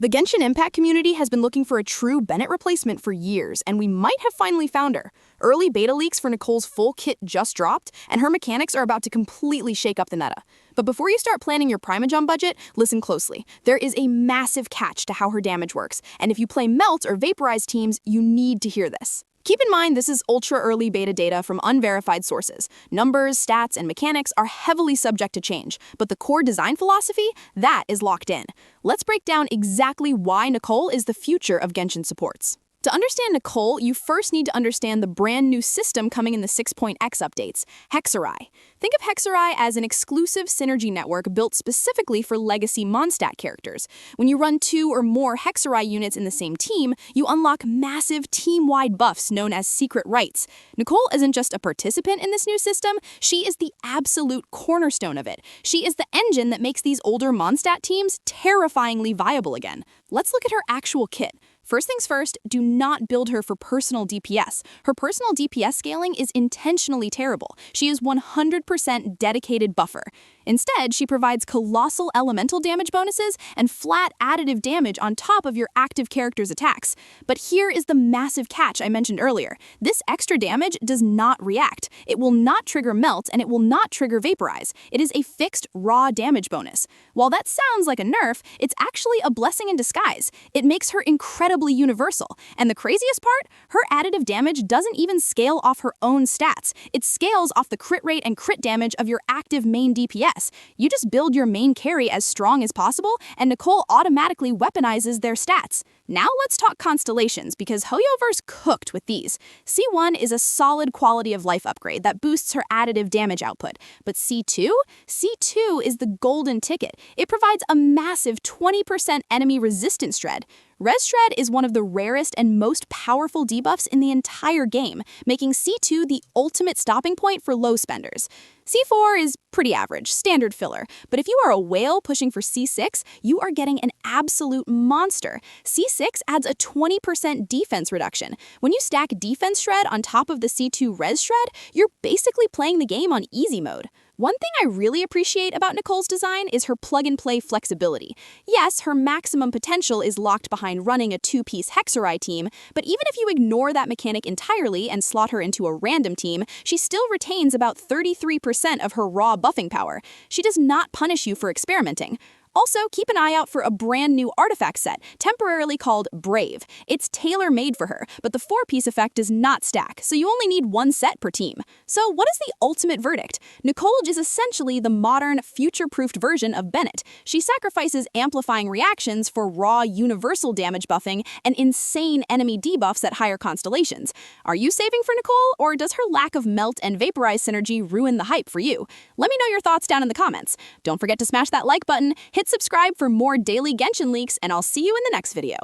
The Genshin Impact community has been looking for a true Bennett replacement for years, and we might have finally found her. Early beta leaks for Nicole's full kit just dropped, and her mechanics are about to completely shake up the meta. But before you start planning your Primajump budget, listen closely. There is a massive catch to how her damage works, and if you play Melt or Vaporize teams, you need to hear this. Keep in mind this is ultra-early beta data from unverified sources. Numbers, stats, and mechanics are heavily subject to change, but the core design philosophy, that is locked in. Let's break down exactly why Nicole is the future of Genshin supports. To understand Nicole, you first need to understand the brand new system coming in the 6.x updates, Hexarai. Think of Hexarai as an exclusive synergy network built specifically for legacy Mondstadt characters. When you run 2 or more Hexarai units in the same team, you unlock massive team-wide buffs known as secret rights. Nicole isn't just a participant in this new system, she is the absolute cornerstone of it. She is the engine that makes these older Mondstadt teams terrifyingly viable again. Let's look at her actual kit. First things first, do not build her for personal DPS. Her personal DPS scaling is intentionally terrible. She is 100% dedicated buffer. Instead, she provides colossal elemental damage bonuses and flat additive damage on top of your active character's attacks. But here is the massive catch I mentioned earlier. This extra damage does not react. It will not trigger Melt, and it will not trigger Vaporize. It is a fixed raw damage bonus. While that sounds like a nerf, it's actually a blessing in disguise. It makes her incredibly universal. And the craziest part? Her additive damage doesn't even scale off her own stats. It scales off the crit rate and crit damage of your active main DPS. You just build your main carry as strong as possible, and Nicole automatically weaponizes their stats. Now let's talk constellations, because Hoyoverse cooked with these. C1 is a solid quality of life upgrade that boosts her additive damage output. But C2? C2 is the golden ticket. It provides a massive 20% enemy resistance shred. Res Shred is one of the rarest and most powerful debuffs in the entire game, making C2 the ultimate stopping point for low spenders. C4 is pretty average, standard filler, but if you are a whale pushing for C6, you are getting an absolute monster. C6 adds a 20% defense reduction. When you stack Defense Shred on top of the C2 Res Shred, you're basically playing the game on easy mode. One thing I really appreciate about Nicole's design is her plug-and-play flexibility. Yes, her maximum potential is locked behind running a 2-piece Hexarai team, but even if you ignore that mechanic entirely and slot her into a random team, she still retains about 33% of her raw buffing power. She does not punish you for experimenting. Also, keep an eye out for a brand new artifact set, temporarily called Brave. It's tailor-made for her, but the 4-piece effect does not stack, so you only need 1 set per team. So what is the ultimate verdict? Nicole is essentially the modern, future-proofed version of Bennett. She sacrifices amplifying reactions for raw universal damage buffing and insane enemy debuffs at higher constellations. Are you saving for Nicole, or does her lack of Melt and Vaporize synergy ruin the hype for you? Let me know your thoughts down in the comments. Don't forget to smash that like button, hit subscribe for more daily Genshin leaks, and I'll see you in the next video.